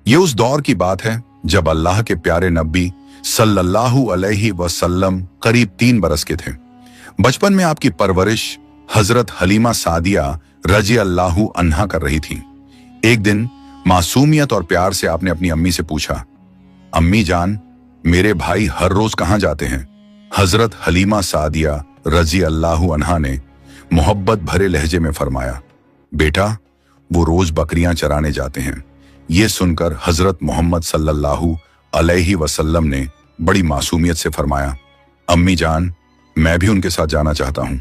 ये उस दौर की बात है जब अल्लाह के प्यारे नबी सल्लल्लाहु अलैहि वसल्लम करीब 3 बरस के थे। बचपन में आपकी परवरिश हजरत हलीमा सादिया रजी अल्लाहु अन्हा कर रही थी। एक दिन मासूमियत और प्यार से आपने अपनी अम्मी से पूछा, अम्मी जान, मेरे भाई हर रोज कहाँ जाते हैं? हजरत हलीमा सादिया रजी अल्लाहु अन्हा ने मोहब्बत भरे लहजे में फरमाया, बेटा, वो रोज बकरियां चराने जाते हैं। ये सुनकर हजरत मोहम्मद सल्लल्लाहु अलैहि वसल्लम ने बड़ी मासूमियत से फरमाया, अम्मी जान, मैं भी उनके साथ जाना चाहता हूं।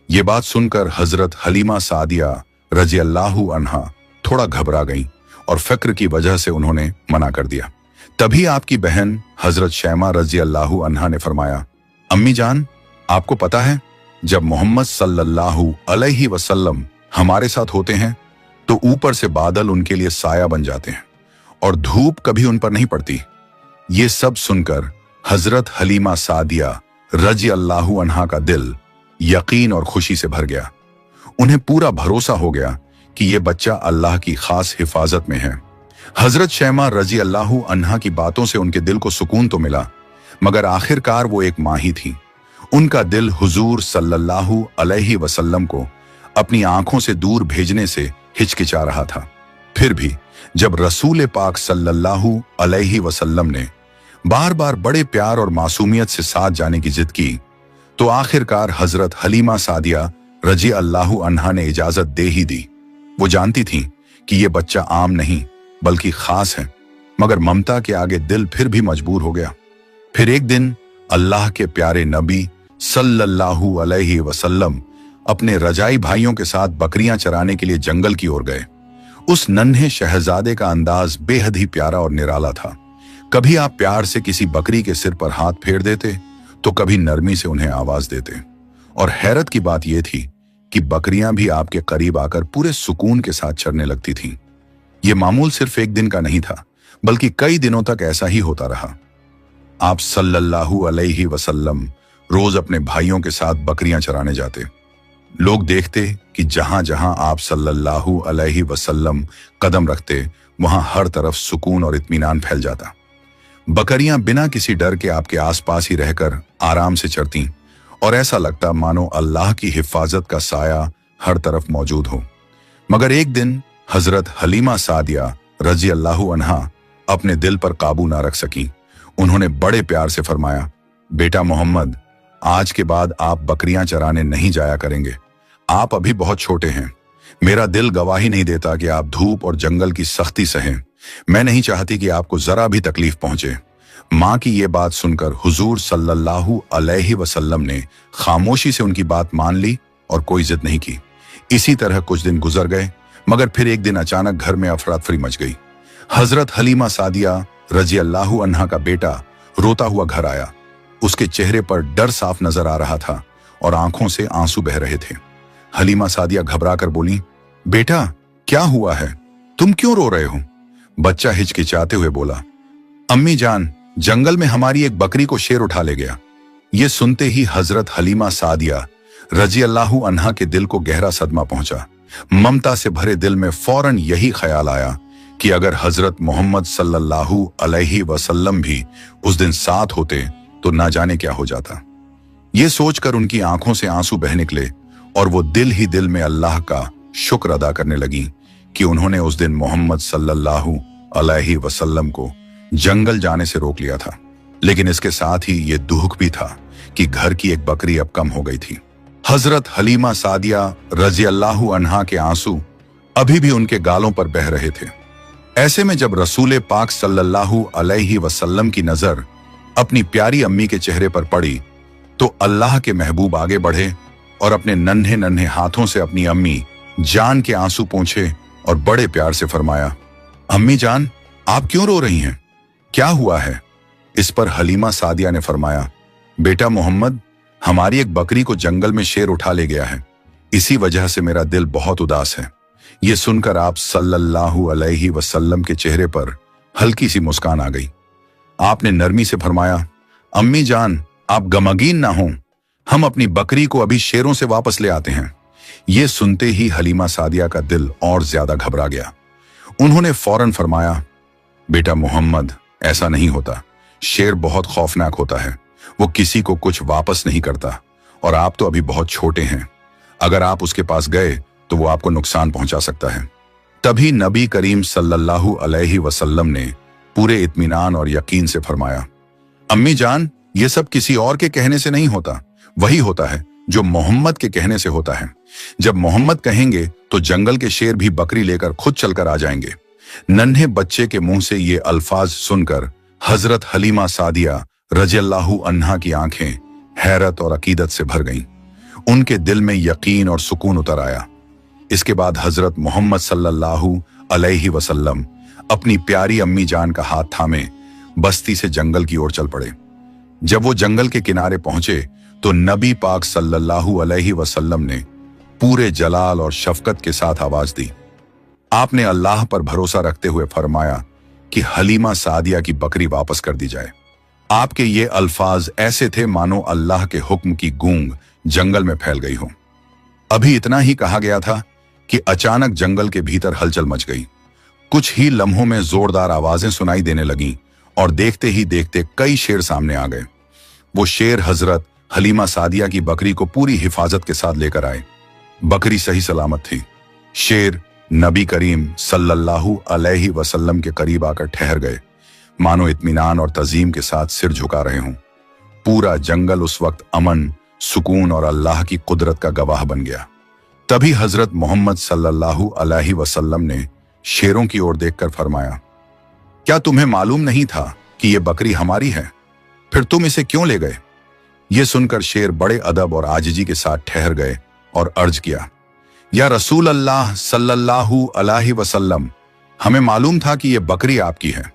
ये बात सुनकर हजरत हलीमा सादिया रजी अल्लाहु अन्हा थोड़ा घबरा गईं और फिक्र की वजह से उन्होंने मना कर दिया। तभी आपकी बहन हजरत शैमा रजी अल्लाहु अन्हा ने फरमाया, अम्मी जान, आपको पता है, जब मोहम्मद सल्लल्लाहु अलैहि वसल्लम हमारे साथ होते हैं तो ऊपर से बादल उनके लिए साया बन जाते हैं और धूप कभी उन पर नहीं पड़ती। ये सब सुनकर हजरत हलीमा सादिया रजी अल्लाहु अन्हा का दिल यकीन और खुशी से भर गया। उन्हें पूरा भरोसा हो गया कि ये बच्चा अल्लाह की खास हिफाजत में है। हजरत शैमा रजी अल्लाहु अन्हा की बातों से उनके दिल को सुकून तो मिला, मगर आखिरकार वो एक माँ ही थी। उनका दिल हुजूर सल्लल्लाहु अलैहि वसल्लम को अपनी आंखों से दूर भेजने से हिचकिचा रहा था। फिर भी जब रसूल पाक सल्लल्लाहु अलैहि वसल्लम ने बार बार बड़े प्यार और मासूमियत से साथ जाने की जिद की, तो आखिरकार हजरत हलीमा सादिया रजी अल्लाहु अन्हा ने इजाजत दे ही दी। वो जानती थीं कि ये बच्चा आम नहीं बल्कि खास है, मगर ममता के आगे दिल फिर भी मजबूर हो गया। फिर एक दिन अल्लाह के प्यारे नबी सल्लल्लाहु अलैहि वसल्लम अपने रजाई भाइयों के साथ बकरियां चराने के लिए जंगल की ओर गए। उस नन्हे शहजादे का अंदाज बेहद ही प्यारा और निराला था। कभी आप प्यार से किसी बकरी के सिर पर हाथ फेर देते तो कभी नरमी से उन्हें आवाज देते। और हैरत की बात यह थी कि बकरियां भी आपके करीब आकर पूरे सुकून के साथ चरने लगती थीं। यह मामूल सिर्फ एक दिन का नहीं था, बल्कि कई दिनों तक ऐसा ही होता रहा। आप सल्लल्लाहु अलैहि वसल्लम रोज अपने भाइयों के साथ बकरियां चराने जाते। लोग देखते कि जहां जहां आप सल्लल्लाहु अलैहि वसल्लम कदम रखते, वहां हर तरफ सुकून और इत्मीनान फैल जाता। बकरियां बिना किसी डर के आपके आसपास ही रहकर आराम से चरती और ऐसा लगता मानो अल्लाह की हिफाजत का साया हर तरफ मौजूद हो। मगर एक दिन हजरत हलीमा सादिया रजी अल्लाहु अन्हा अपने दिल पर काबू ना रख सकी। उन्होंने बड़े प्यार से फरमाया, बेटा मोहम्मद, आज के बाद आप बकरियां चराने नहीं जाया करेंगे। आप अभी बहुत छोटे हैं। मेरा दिल गवाही नहीं देता कि आप धूप और जंगल की सख्ती सहें। मैं नहीं चाहती कि आपको जरा भी तकलीफ पहुंचे। माँ की ये बात सुनकर हुजूर सल्लल्लाहु अलैहि वसल्लम ने खामोशी से उनकी बात मान ली और कोई जिद नहीं की। इसी तरह कुछ दिन गुजर गए, मगर फिर एक दिन अचानक घर में अफरातफरी मच गई। हजरत हलीमा सादिया रजी अल्लाहु अन्हा का बेटा रोता हुआ घर आया। उसके चेहरे पर डर साफ नजर आ रहा था और आंखों से आंसू बह रहे थे। हलीमा सादिया घबरा कर बोली, बेटा, क्या हुआ है? तुम क्यों रो रहे हो? बच्चा हिचकिचाते हुए बोला, अम्मी जान, जंगल में हमारी एक बकरी को शेर उठा ले गया। ये सुनते ही हजरत हलीमा सादिया रजी अल्लाहु अन्हा के दिल को गहरा सदमा पहुंचा। ममता से भरे दिल में फौरन यही ख्याल आया कि अगर हजरत मोहम्मद सल्लल्लाहु अलैहि वसल्लम भी उस दिन साथ होते तो ना जाने क्या हो जाता। ये सोचकर उनकी आंखों से आंसू बह निकले और वो दिल ही दिल में अल्लाह का शुक्र अदा करने लगी कि उन्होंने उस दिन मोहम्मद सल्लल्लाहु अलैहि वसल्लम को जंगल जाने से रोक लिया था। लेकिन इसके साथ ही ये दुख भी था कि घर की एक बकरी अब कम हो गई थी। हजरत हलीमा सादिया रजी अल्लाहु अन्हा के आंसू अभी भी उनके गालों पर बह रहे थे। ऐसे में जब रसूल पाक सल्लल्लाहु अलैहि वसल्लम की नजर अपनी प्यारी अम्मी के चेहरे पर पड़ी, तो अल्लाह के महबूब आगे बढ़े और अपने नन्हे नन्हे हाथों से अपनी अम्मी जान के आंसू पोंछे और बड़े प्यार से फरमाया, अम्मी जान, आप क्यों रो रही हैं? क्या हुआ है? इस पर हलीमा सादिया ने फरमाया, बेटा मोहम्मद, हमारी एक बकरी को जंगल में शेर उठा ले गया है। इसी वजह से मेरा दिल बहुत उदास है। ये सुनकर आप सल्लल्लाहु अलैहि वसल्लम के चेहरे पर हल्की सी मुस्कान आ गई। आपने नरमी से फरमाया, अम्मी जान, आप गमगीन ना हो, हम अपनी बकरी को अभी शेरों से वापस ले आते हैं। ये सुनते ही हलीमा सादिया का दिल और ज्यादा घबरा गया। उन्होंने फौरन फरमाया, बेटा मोहम्मद, ऐसा नहीं होता। शेर बहुत खौफनाक होता है, वो किसी को कुछ वापस नहीं करता, और आप तो अभी बहुत छोटे हैं। अगर आप उसके पास गए तो वो आपको नुकसान पहुंचा सकता है। तभी नबी करीम सल्लल्लाहु अलैहि वसल्लम ने पूरे इत्मीनान और यकीन से फरमाया, अम्मी जान, ये सब किसी और के कहने से नहीं होता, वही होता है जो मोहम्मद के कहने से होता है। जब मोहम्मद कहेंगे तो जंगल के शेर भी बकरी लेकर खुद चलकर आ जाएंगे। नन्हे बच्चे के मुंह से ये अल्फाज सुनकर हजरत हलीमा सादिया रज़ियल्लाहु अन्हा की आंखें हैरत और अकीदत से भर गईं। उनके दिल में यकीन और सुकून उतर आया। इसके बाद हजरत मोहम्मद सल्लल्लाहु अलैहि वसल्लम अपनी प्यारी अम्मी जान का हाथ थामे बस्ती से जंगल की ओर चल पड़े। जब वो जंगल के किनारे पहुंचे तो नबी पाक सल्लल्लाहु अलैहि वसल्लम ने पूरे जलाल और शफकत के साथ आवाज दी। आपने अल्लाह पर भरोसा रखते हुए फरमाया कि हलीमा सादिया की बकरी वापस कर दी जाए। आपके ये अल्फाज ऐसे थे मानो अल्लाह के हुक्म की गूंग जंगल में फैल गई हो। अभी इतना ही कहा गया था कि अचानक जंगल के भीतर हलचल मच गई। कुछ ही लम्हों में जोरदार आवाजें सुनाई देने लगीं और देखते ही देखते कई शेर सामने आ गए। वो शेर हजरत हलीमा सादिया की बकरी को पूरी हिफाजत के साथ लेकर आए। बकरी सही सलामत थी। शेर नबी करीम सल्लल्लाहु अलैहि वसल्लम के करीब आकर ठहर गए, मानो इत्मीनान और तज़ीम के साथ सिर झुका रहे हों। पूरा जंगल उस वक्त अमन, सुकून और अल्लाह की कुदरत का गवाह बन गया। तभी हजरत मोहम्मद सल्लल्लाहु अलैहि वसल्लम ने शेरों की ओर देखकर फरमाया, क्या तुम्हें मालूम नहीं था कि यह बकरी हमारी है? फिर तुम इसे क्यों ले गए? ये सुनकर शेर बड़े अदब और आजिजी के साथ ठहर गए और अर्ज किया, या रसूल अल्लाह सल्लल्लाहु अलैहि वसल्लम, हमें मालूम था कि यह बकरी आपकी है।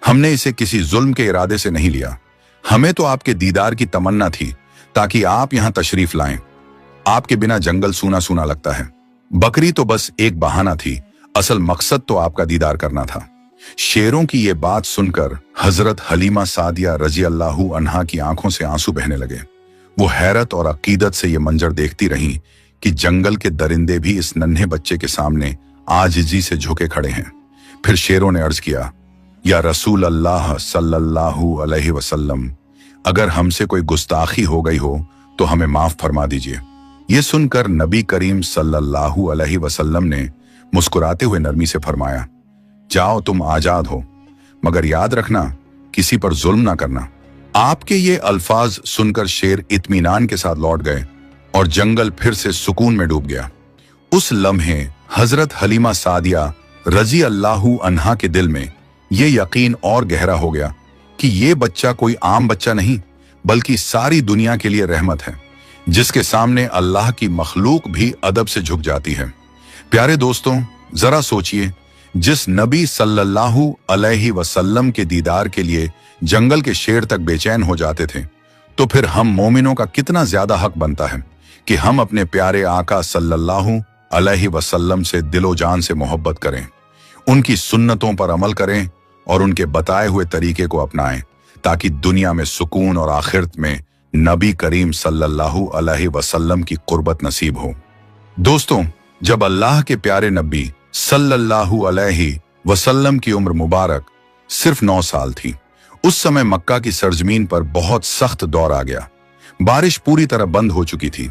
हमने इसे किसी जुल्म के इरादे से नहीं लिया। हमें तो आपके दीदार की तमन्ना थी ताकि आप यहां तशरीफ लाएं। आपके बिना जंगल सूना सूना लगता है। बकरी तो बस एक बहाना थी, असल मकसद तो आपका दीदार करना था। शेरों की ये बात सुनकर हजरत हलीमा सादिया रज़ियल्लाहु अन्हा की आंखों से आंसू बहने लगे। वो हैरत और अकीदत से ये मंजर देखती रहीं कि जंगल के दरिंदे भी इस नन्हे बच्चे के सामने आजिजी से झुके खड़े हैं। फिर शेरों ने अर्ज किया, या रसूल अल्लाह सल्लल्लाहु अलैहि वसल्लम, अगर हमसे कोई गुस्ताखी हो गई हो तो हमें माफ फरमा दीजिए। ये सुनकर नबी करीम सल्लल्लाहु अलैहि वसल्लम ने मुस्कुराते हुए नरमी से फरमाया, जाओ, तुम आजाद हो, मगर याद रखना किसी पर जुल्म ना करना। आपके ये अल्फाज सुनकर शेर इत्मीनान के साथ लौट गए और जंगल फिर से सुकून में डूब गया। उस लम्हे हजरत हलीमा सादिया रज़ियल्लाहु अन्हा के दिल में ये यकीन और गहरा हो गया कि ये बच्चा कोई आम बच्चा नहीं, बल्कि सारी दुनिया के लिए रहमत है, जिसके सामने अल्लाह की मखलूक भी अदब से झुक जाती है। प्यारे दोस्तों, जरा सोचिए, जिस नबी सल्लल्लाहु अलैहि वसल्लम के दीदार के लिए जंगल के शेर तक बेचैन हो जाते थे, तो फिर हम मोमिनों का कितना ज्यादा हक बनता है कि हम अपने प्यारे आका सल्लल्लाहु अलैहि वसल्लम से दिलो जान से मोहब्बत करें, उनकी सुन्नतों पर अमल करें और उनके बताए हुए तरीके को अपनाएं, ताकि दुनिया में सुकून और आखिरत में नबी करीम सल्लल्लाहु अलैहि वसल्लम की कुर्बत नसीब हो। दोस्तों, जब अल्लाह के प्यारे नबी सल्लल्लाहु अलैहि वसल्लम की उम्र मुबारक सिर्फ 9 साल थी, उस समय मक्का की सरजमीन पर बहुत सख्त दौर आ गया। बारिश पूरी तरह बंद हो चुकी थी।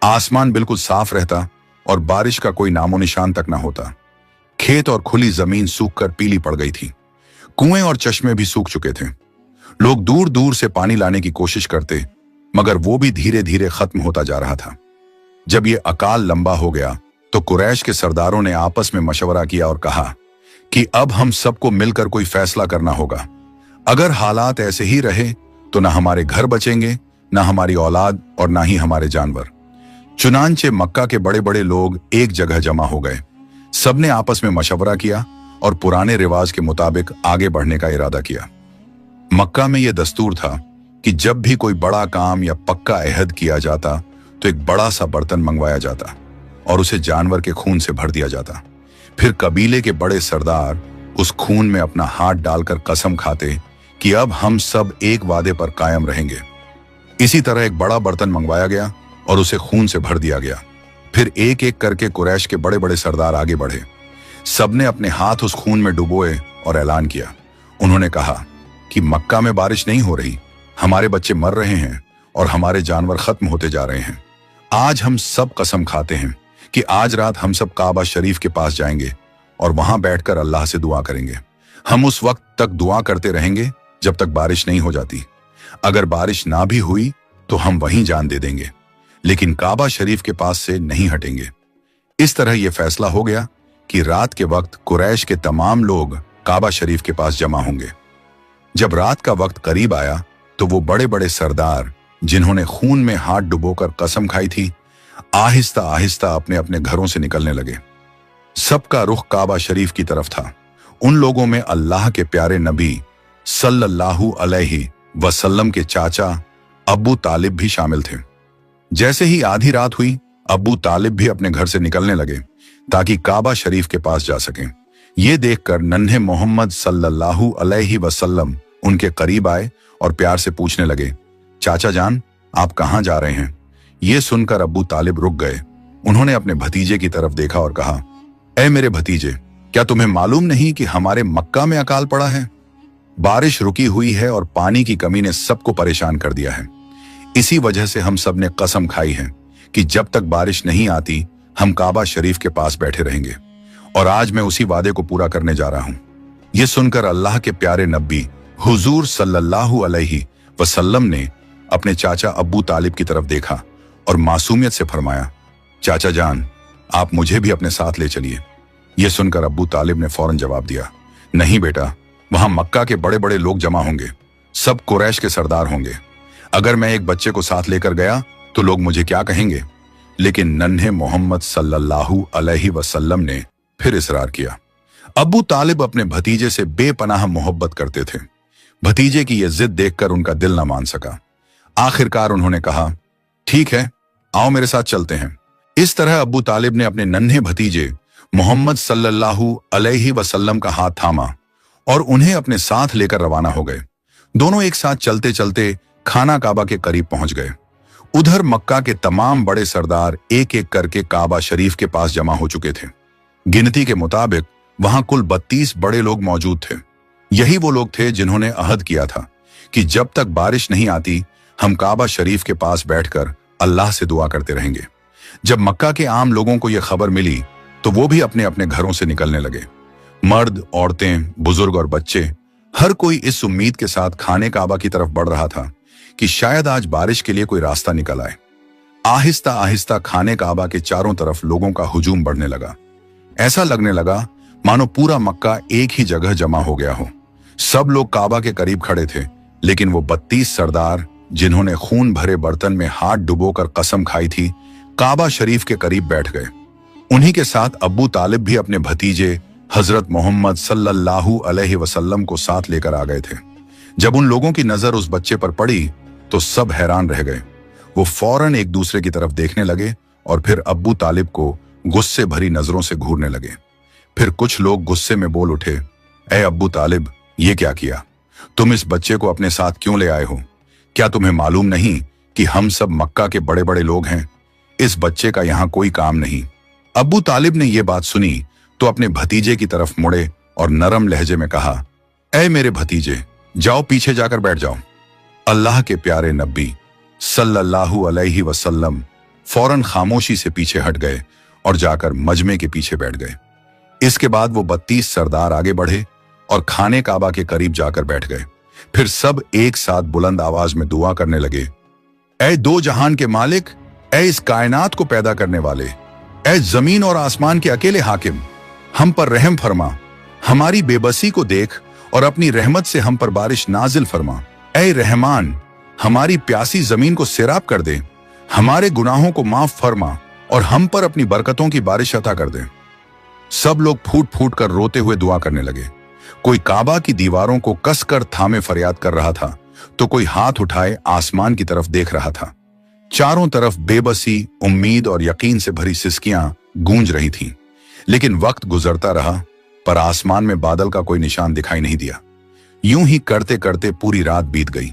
आसमान बिल्कुल साफ रहता और बारिश का कोई नामो निशान तक ना होता। खेत और खुली जमीन सूखकर पीली पड़ गई थी। कुएं और चश्मे भी सूख चुके थे। लोग दूर दूर से पानी लाने की कोशिश करते, मगर वो भी धीरे धीरे खत्म होता जा रहा था। जब ये अकाल लंबा हो गया तो कुरैश के सरदारों ने आपस में मशवरा किया और कहा कि अब हम सबको मिलकर कोई फैसला करना होगा। अगर हालात ऐसे ही रहे तो ना हमारे घर बचेंगे, ना हमारी औलाद और ना ही हमारे जानवर। चुनांचे मक्का के बड़े बड़े लोग एक जगह जमा हो गए। सबने आपस में मशवरा किया और पुराने रिवाज के मुताबिक आगे बढ़ने का इरादा किया। मक्का में यह दस्तूर था कि जब भी कोई बड़ा काम या पक्का अहद किया जाता तो एक बड़ा सा बर्तन मंगवाया जाता और उसे जानवर के खून से भर दिया जाता। फिर कबीले के बड़े सरदार उस खून में अपना हाथ डालकर कसम खाते कि अब हम सब एक वादे पर कायम रहेंगे। इसी तरह एक बड़ा बर्तन मंगवाया गया और उसे खून से भर दिया गया। फिर एक एक करके कुरैश के बड़े बड़े सरदार आगे बढ़े। सबने अपने हाथ उस खून में डुबोए और ऐलान किया, उन्होंने कहा कि मक्का में बारिश नहीं हो रही, हमारे बच्चे मर रहे हैं और हमारे जानवर खत्म होते जा रहे हैं। आज हम सब कसम खाते हैं कि आज रात हम सब काबा शरीफ के पास जाएंगे और वहां बैठकर अल्लाह से दुआ करेंगे। हम उस वक्त तक दुआ करते रहेंगे जब तक बारिश नहीं हो जाती। अगर बारिश ना भी हुई तो हम वहीं जान दे देंगे, लेकिन काबा शरीफ के पास से नहीं हटेंगे। इस तरह यह फैसला हो गया कि रात के वक्त कुरैश के तमाम लोग काबा शरीफ के पास जमा होंगे। जब रात का वक्त करीब आया तो वो बड़े बड़े सरदार, जिन्होंने खून में हाथ डुबोकर कसम खाई थी, आहिस्ता आहिस्ता अपने अपने घरों से निकलने लगे। सबका रुख काबा शरीफ की तरफ था। उन लोगों में अल्लाह के प्यारे नबी सल्लल्लाहु अलैहि वसल्लम के चाचा अबू तालिब भी शामिल थे। जैसे ही आधी रात हुई, अबू तालिब भी अपने घर से निकलने लगे ताकि काबा शरीफ के पास जा सकें। ये देखकर नन्हे मोहम्मद सल्लल्लाहु अलैहि वसल्लम उनके करीब आए और प्यार से पूछने लगे, चाचा जान, आप कहां जा रहे हैं? ये सुनकर अबू तालिब रुक गए। उन्होंने अपने भतीजे की तरफ देखा और कहा, ऐ मेरे भतीजे, क्या तुम्हें मालूम नहीं कि हमारे मक्का में अकाल पड़ा है? बारिश रुकी हुई है और पानी की कमी ने सबको परेशान कर दिया है। इसी वजह से हम सब ने कसम खाई है कि जब तक बारिश नहीं आती हम काबा शरीफ के पास बैठे रहेंगे, और आज मैं उसी वादे को पूरा करने जा रहा हूं। यह सुनकर अल्लाह के प्यारे नबी हुजूर सल्लल्लाहु अलैहि वसल्लम ने अपने चाचा अबू तालिब की तरफ देखा और मासूमियत से फरमाया, चाचा जान, आप मुझे भी अपने साथ ले चलिए। यह सुनकर अबू तालिब ने फौरन जवाब दिया, नहीं बेटा, वहां मक्का के बड़े बड़े लोग जमा होंगे, सब कुरैश के सरदार होंगे। अगर मैं एक बच्चे को साथ लेकर गया तो लोग मुझे क्या कहेंगे? लेकिन नन्हे मोहम्मद सल्लल्लाहु अलैहि वसल्लम ने फिर इसरार किया। अबू तालिब अपने भतीजे से बेपनाह मोहब्बत करते थे। भतीजे की यह जिद देखकर उनका दिल न मान सका। आखिरकार उन्होंने कहा, ठीक है, आओ मेरे साथ चलते हैं। इस तरह अबू तालिब ने अपने नन्हे भतीजे मोहम्मद सल्लल्लाहु अलैहि वसल्लम का हाथ थामा और उन्हें अपने साथ लेकर रवाना हो गए। दोनों एक साथ चलते चलते खाना काबा के करीब पहुंच गए। उधर मक्का के तमाम बड़े सरदार एक एक करके काबा शरीफ के पास जमा हो चुके थे। गिनती के मुताबिक वहां कुल 32 बड़े लोग मौजूद थे। यही वो लोग थे जिन्होंने अहद किया था कि जब तक बारिश नहीं आती हम काबा शरीफ के पास बैठकर अल्लाह से दुआ करते रहेंगे। जब मक्का के आम लोगों को यह खबर मिली तो वो भी अपने अपने घरों से निकलने लगे। मर्द, औरतें, बुजुर्ग और बच्चे, हर कोई इस उम्मीद के साथ खाने काबा की तरफ बढ़ रहा था कि शायद आज बारिश के लिए कोई रास्ता निकल आए। आहिस्ता आहिस्ता खाने काबा के चारों तरफ लोगों का हुजूम बढ़ने लगा। ऐसा लगने लगा मानो पूरा मक्का एक ही जगह जमा हो गया हो। सब लोग काबा के करीब खड़े थे, लेकिन वो 32 सरदार, जिन्होंने खून भरे बर्तन में हाथ डुबोकर कसम खाई थी, काबा शरीफ के करीब बैठ गए। उन्हीं के साथ अबू तालिब भी अपने भतीजे हजरत मोहम्मद सल्लल्लाहु अलैहि वसल्लम को साथ लेकर आ गए थे। जब उन लोगों की नजर उस बच्चे पर पड़ी तो सब हैरान रह गए। वो फौरन एक दूसरे की तरफ देखने लगे और फिर अबू तालिब को गुस्से भरी नजरों से घूरने लगे। फिर कुछ लोग गुस्से में बोल उठे, ऐ अबू तालिब, ये क्या किया? तुम इस बच्चे को अपने साथ क्यों ले आए हो? क्या तुम्हें मालूम नहीं कि हम सब मक्का के बड़े बड़े लोग हैं? इस बच्चे का यहाँ कोई काम नहीं। अबू तालिब ने यह बात सुनी तो अपने भतीजे की तरफ मुड़े और नरम लहजे में कहा, ऐ मेरे भतीजे, जाओ पीछे जाकर बैठ जाओ। अल्लाह के प्यारे नबी सल्लल्लाहु अलैहि वसल्लम फौरन खामोशी से पीछे हट गए और जाकर मजमे के पीछे बैठ गए। इसके बाद वो 32 सरदार आगे बढ़े और खाने काबा के करीब जाकर बैठ गए। फिर सब एक साथ बुलंद आवाज में दुआ करने लगे, ऐ दो जहान के मालिक, ऐ इस कायनात को पैदा करने वाले, ऐ जमीन और आसमान के अकेले हाकिम, हम पर रहम फरमा, हमारी बेबसी को देख और अपनी रहमत से हम पर बारिश नाजिल फरमा। ऐ रहमान, हमारी प्यासी जमीन को सैराब कर दे, हमारे गुनाहों को माफ फरमा और हम पर अपनी बरकतों की बारिश अता कर दे। सब लोग फूट फूट कर रोते हुए दुआ करने लगे। कोई काबा की दीवारों को कसकर थामे फरियाद कर रहा था तो कोई हाथ उठाए आसमान की तरफ देख रहा था। चारों तरफ बेबसी, उम्मीद और यकीन से भरी सिसकियां गूंज रही थीं। लेकिन वक्त गुजरता रहा पर आसमान में बादल का कोई निशान दिखाई नहीं दिया। यूं ही करते करते पूरी रात बीत गई।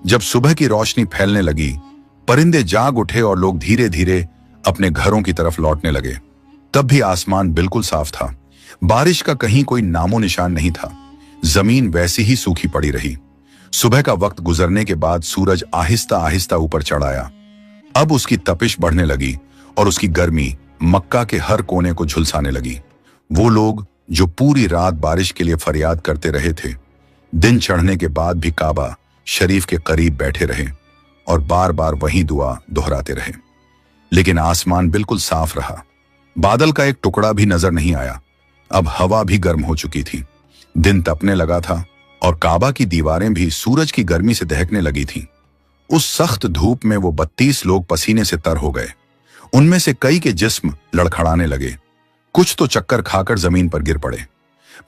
जब सुबह की रोशनी फैलने लगी, परिंदे जाग उठे और लोग धीरे धीरे अपने घरों की तरफ लौटने लगे। तब भी आसमान बिल्कुल साफ था। बारिश का कहीं कोई नामो निशान नहीं था। जमीन वैसी ही सूखी पड़ी रही। सुबह का वक्त गुजरने के बाद सूरज आहिस्ता आहिस्ता ऊपर चढ़ आया। अब उसकी तपिश बढ़ने लगी और उसकी गर्मी मक्का के हर कोने को झुलसाने लगी। वो लोग जो पूरी रात बारिश के लिए फरियाद करते रहे थे, दिन चढ़ने के बाद भी काबा शरीफ के करीब बैठे रहे और बार बार वही दुआ दोहराते रहे। लेकिन आसमान बिल्कुल साफ रहा। बादल का एक टुकड़ा भी नजर नहीं आया। अब हवा भी गर्म हो चुकी थी। दिन तपने लगा था और काबा की दीवारें भी सूरज की गर्मी से दहकने लगी थीं। उस सख्त धूप में वो 32 लोग पसीने से तर हो गए। उनमें से कई के जिस्म लड़खड़ाने लगे। कुछ तो चक्कर खाकर जमीन पर गिर पड़े,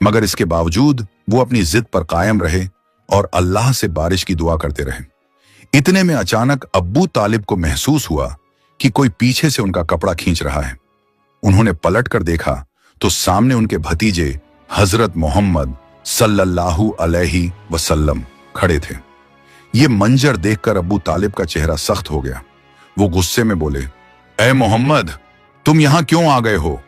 मगर इसके बावजूद वो अपनी जिद पर कायम रहे और अल्लाह से बारिश की दुआ करते रहे। इतने में अचानक अब्बू तालिब को महसूस हुआ कि कोई पीछे से उनका कपड़ा खींच रहा है। उन्होंने पलट कर देखा तो सामने उनके भतीजे हजरत मोहम्मद सल्लल्लाहु अलैहि वसल्लम खड़े थे। ये मंजर देखकर अब्बू तालिब का चेहरा सख्त हो गया। वो गुस्से में बोले, ए मोहम्मद, तुम यहां क्यों आ गए हो?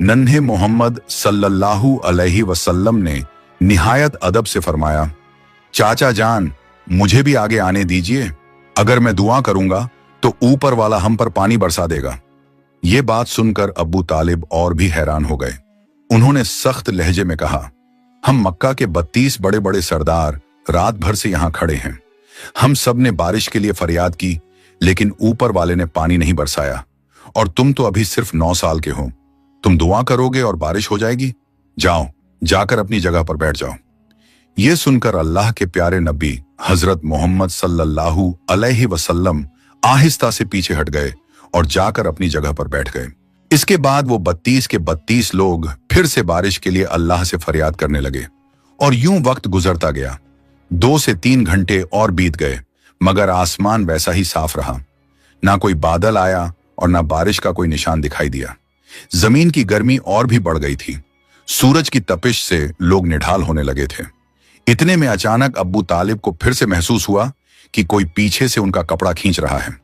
नन्हे मोहम्मद सल्लल्लाहु अलैहि वसल्लम ने निहायत अदब से फरमाया, चाचा जान, मुझे भी आगे आने दीजिए। अगर मैं दुआ करूंगा तो ऊपर वाला हम पर पानी बरसा देगा। ये बात सुनकर अब्बू तालिब और भी हैरान हो गए। उन्होंने सख्त लहजे में कहा, हम मक्का के 32 बड़े बड़े सरदार रात भर से यहां खड़े हैं। हम सब ने बारिश के लिए फरियाद की, लेकिन ऊपर वाले ने पानी नहीं बरसाया। और तुम तो अभी सिर्फ 9 साल के हो। तुम दुआ करोगे और बारिश हो जाएगी? जाओ, जाकर अपनी जगह पर बैठ जाओ। ये सुनकर अल्लाह के प्यारे नबी हजरत मोहम्मद सल्लल्लाहु अलैहि वसल्लम आहिस्ता से पीछे हट गए और जाकर अपनी जगह पर बैठ गए। इसके बाद वो 32 के 32 लोग फिर से बारिश के लिए अल्लाह से फरियाद करने लगे और यूं वक्त गुजरता गया। 2 से 3 घंटे और बीत गए, मगर आसमान वैसा ही साफ रहा। ना कोई बादल आया और ना बारिश का कोई निशान दिखाई दिया। जमीन की गर्मी और भी बढ़ गई थी। सूरज की तपिश से लोग निढाल होने लगे थे। इतने में अचानक अब्बू तालिब को फिर से महसूस हुआ कि कोई पीछे से उनका कपड़ा खींच रहा है।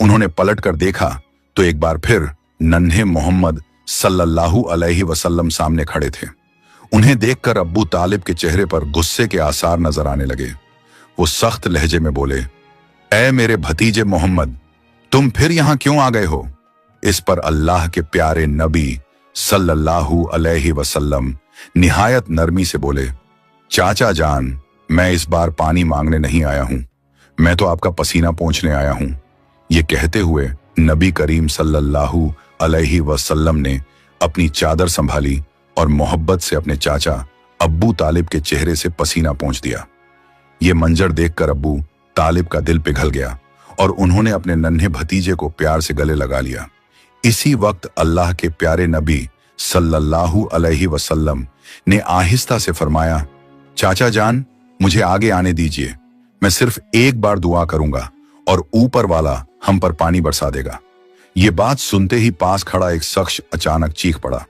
उन्होंने पलट कर देखा तो एक बार फिर नन्हे मोहम्मद सल्लल्लाहु अलैहि वसल्लम सामने खड़े थे। उन्हें देखकर अब्बू तालिब के चेहरे पर गुस्से के आसार नजर आने लगे। वो सख्त लहजे में बोले, ऐ मेरे भतीजे मोहम्मद, तुम फिर यहां क्यों आ गए हो? इस पर अल्लाह के प्यारे नबी सल्लल्लाहु अलैहि वसल्लम निहायत नरमी से बोले, चाचा जान, मैं इस बार पानी मांगने नहीं आया हूं, मैं तो आपका पसीना पोंछने आया हूं। ये कहते हुए नबी करीम सल्लल्लाहु अलैहि वसल्लम ने अपनी चादर संभाली और मोहब्बत से अपने चाचा अब्बू तालिब के चेहरे से पसीना पोंछ दिया। ये मंजर देखकर अब्बू तालिब का दिल पिघल गया और उन्होंने अपने नन्हे भतीजे को प्यार से गले लगा लिया। इसी वक्त अल्लाह के प्यारे नबी सल्लल्लाहु अलैहि वसल्लम ने आहिस्ता से फरमाया, चाचा जान, मुझे आगे आने दीजिए। मैं सिर्फ एक बार दुआ करूंगा और ऊपर वाला हम पर पानी बरसा देगा। ये बात सुनते ही पास खड़ा एक शख्स अचानक चीख पड़ा,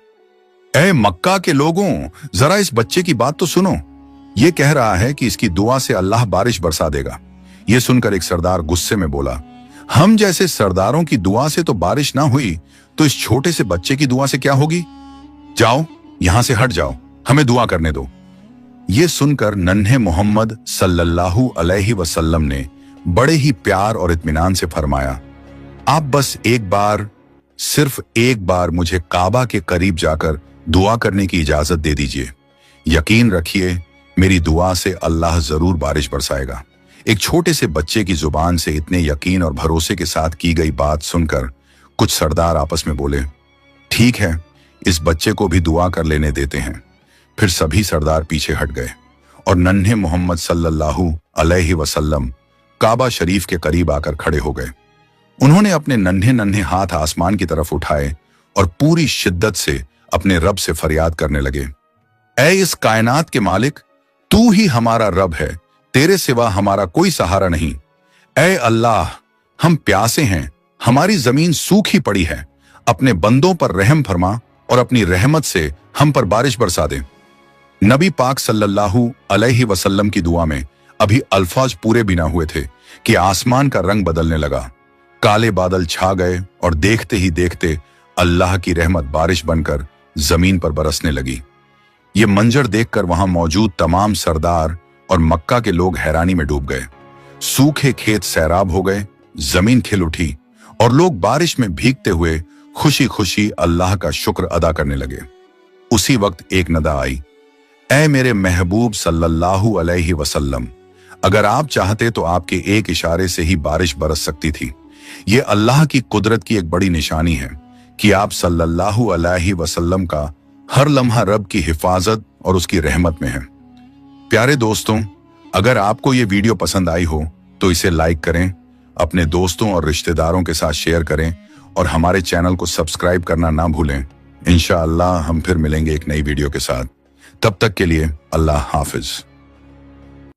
ऐ मक्का के लोगों, जरा इस बच्चे की बात तो सुनो। ये कह रहा है कि इसकी दुआ से अल्लाह बारिश बरसा देगा। ये सुनकर एक सरदार गुस्से में बोला, हम जैसे सरदारों की दुआ से तो बारिश ना हुई, तो इस छोटे से बच्चे की दुआ से क्या होगी? जाओ, यहां से हट जाओ, हमें दुआ करने दो। ये सुनकर नन्हे मोहम्मद सल्लल्लाहु अलैहि वसल्लम ने बड़े ही प्यार और इत्मीनान से फरमाया, आप बस एक बार, सिर्फ एक बार मुझे काबा के करीब जाकर दुआ करने की इजाजत दे दीजिए। यकीन रखिए, मेरी दुआ से अल्लाह जरूर बारिश बरसाएगा। एक छोटे से बच्चे की जुबान से इतने यकीन और भरोसे के साथ की गई बात सुनकर कुछ सरदार आपस में बोले, ठीक है, इस बच्चे को भी दुआ कर लेने देते हैं। फिर सभी सरदार पीछे हट गए और नन्हे मोहम्मद सल्लल्लाहु अलैहि वसल्लम काबा शरीफ के करीब आकर खड़े हो गए। उन्होंने अपने नन्हे नन्हे हाथ आसमान की तरफ उठाए और पूरी शिद्दत से अपने रब से फरियाद करने लगे, ऐ इस कायनात के मालिक, तू ही हमारा रब है, तेरे सिवा हमारा कोई सहारा नहीं। ऐ अल्लाह, हम प्यासे हैं, हमारी जमीन सूखी पड़ी है, अपने बंदों पर रहम फरमा और अपनी रहमत से हम पर बारिश बरसा दे। नबी पाक सल्लल्लाहु अलैहि वसल्लम की दुआ में अभी अल्फाज पूरे भी ना हुए थे कि आसमान का रंग बदलने लगा। काले बादल छा गए और देखते ही देखते अल्लाह की रहमत बारिश बनकर जमीन पर बरसने लगी। ये मंजर देखकर वहां मौजूद तमाम सरदार और मक्का के लोग हैरानी में डूब गए। सूखे खेत सैराब हो गए, जमीन खिल उठी और लोग बारिश में भीगते हुए खुशी खुशी अल्लाह का शुक्र अदा करने लगे। उसी वक्त एक नदा आई, ऐ मेरे महबूब सल्लल्लाहु अलैहि वसल्लम, अगर आप चाहते तो आपके एक इशारे से ही बारिश बरस सकती थी। ये अल्लाह की कुदरत की एक बड़ी निशानी है कि आप सल्लल्लाहु अलैहि वसल्लम का हर लम्हा रब की हिफाजत और उसकी रहमत में है। प्यारे दोस्तों, अगर आपको ये वीडियो पसंद आई हो तो इसे लाइक करें, अपने दोस्तों और रिश्तेदारों के साथ शेयर करें और हमारे चैनल को सब्सक्राइब करना ना भूलें। इंशाअल्लाह हम फिर मिलेंगे एक नई वीडियो के साथ। तब तक के लिए अल्लाह हाफिज।